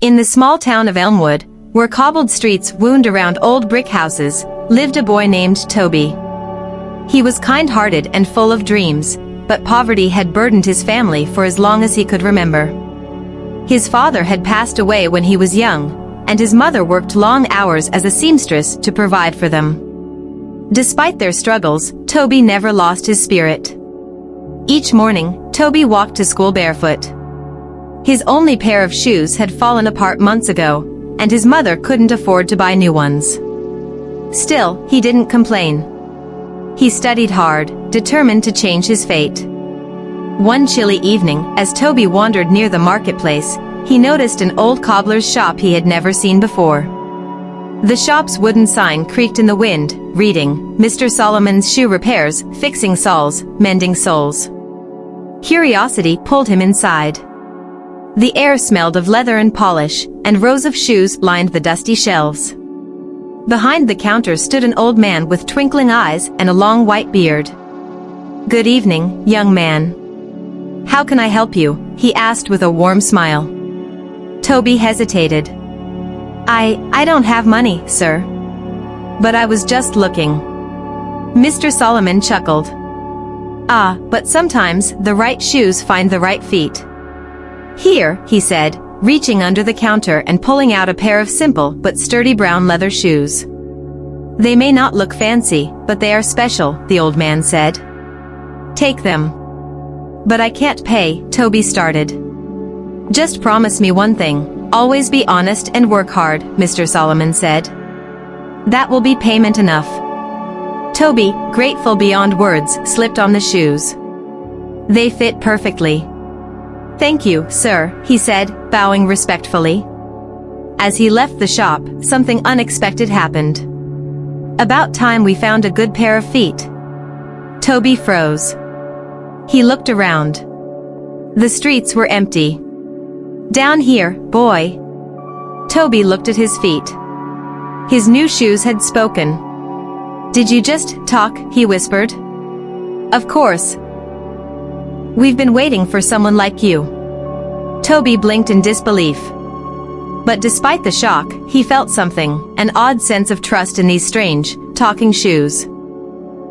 In the small town of Elmwood, where cobbled streets wound around old brick houses, lived a boy named Toby. He was kind-hearted and full of dreams, but poverty had burdened his family for as long as he could remember. His father had passed away when he was young, and his mother worked long hours as a seamstress to provide for them. Despite their struggles, Toby never lost his spirit. Each morning, Toby walked to school barefoot. His only pair of shoes had fallen apart months ago, and his mother couldn't afford to buy new ones. Still, he didn't complain. He studied hard, determined to change his fate. One chilly evening, as Toby wandered near the marketplace, he noticed an old cobbler's shop he had never seen before. The shop's wooden sign creaked in the wind, reading, "Mr. Solomon's Shoe Repairs, Fixing Soles, Mending Soles." Curiosity pulled him inside. The air smelled of leather and polish, and rows of shoes lined the dusty shelves. Behind the counter stood an old man with twinkling eyes and a long white beard. "Good evening, young man. How can I help you?" he asked with a warm smile. Toby hesitated. I don't have money, sir. But I was just looking." Mr. Solomon chuckled. "Ah, but sometimes the right shoes find the right feet. Here," he said, reaching under the counter and pulling out a pair of simple but sturdy brown leather shoes. "They may not look fancy, but they are special," the old man said. "Take them." "But I can't pay," Toby started. "Just promise me one thing. Always be honest and work hard," Mr. Solomon said. "That will be payment enough." Toby, grateful beyond words, slipped on the shoes. They fit perfectly. "Thank you, sir," he said, bowing respectfully. As he left the shop, something unexpected happened. "About time we found a good pair of feet." Toby froze. He looked around. The streets were empty. "Down here, boy." Toby looked at his feet. His new shoes had spoken. "Did you just talk?" he whispered. "Of course. We've been waiting for someone like you." Toby blinked in disbelief. But despite the shock, he felt something, an odd sense of trust in these strange, talking shoes.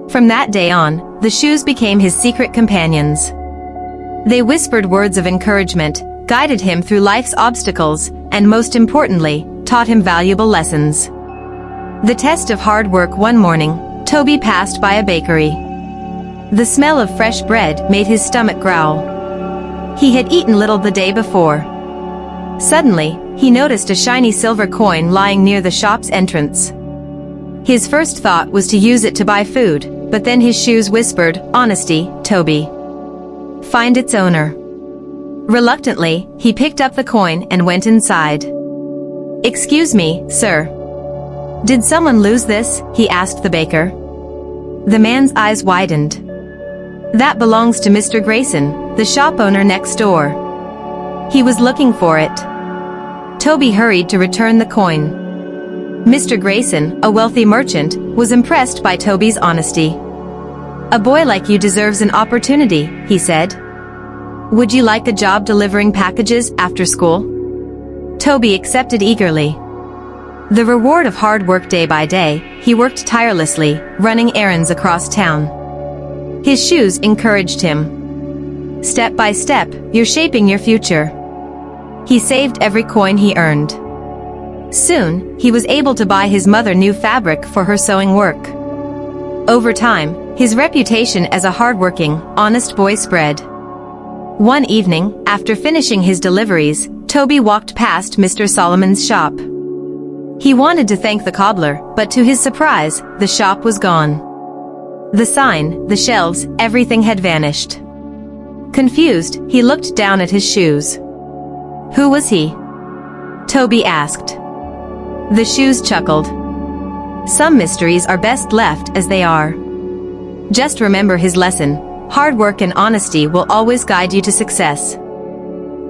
From that day on, the shoes became his secret companions. They whispered words of encouragement, guided him through life's obstacles, and most importantly, taught him valuable lessons. The test of hard work. One morning, Toby passed by a bakery. The smell of fresh bread made his stomach growl. He had eaten little the day before. Suddenly, he noticed a shiny silver coin lying near the shop's entrance. His first thought was to use it to buy food, but then his shoes whispered, "Honesty, Toby. Find its owner." Reluctantly, he picked up the coin and went inside. "Excuse me, sir. Did someone lose this?" he asked the baker. The man's eyes widened. "That belongs to Mr. Grayson, the shop owner next door. He was looking for it." Toby hurried to return the coin. Mr. Grayson, a wealthy merchant, was impressed by Toby's honesty. "A boy like you deserves an opportunity," he said. "Would you like a job delivering packages after school?" Toby accepted eagerly. The reward of hard work. Day by day, he worked tirelessly, running errands across town. His shoes encouraged him. "Step by step, you're shaping your future." He saved every coin he earned. Soon, he was able to buy his mother new fabric for her sewing work. Over time, his reputation as a hardworking, honest boy spread. One evening, after finishing his deliveries, Toby walked past Mr. Solomon's shop. He wanted to thank the cobbler, but to his surprise, the shop was gone. The sign, the shelves, everything had vanished. Confused, he looked down at his shoes. Who was he? Toby asked. The shoes chuckled. Some mysteries are best left as they are. Just remember his lesson. Hard work and honesty will always guide you to success.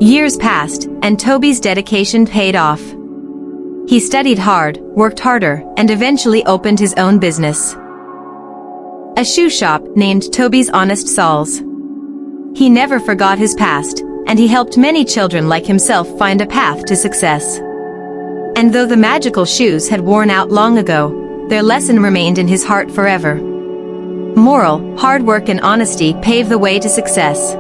Years passed, and Toby's dedication paid off. He studied hard, worked harder, and eventually opened his own business. A shoe shop named Toby's Honest Soles. He never forgot his past, and he helped many children like himself find a path to success. And though the magical shoes had worn out long ago, their lesson remained in his heart forever. Moral: hard work and honesty pave the way to success.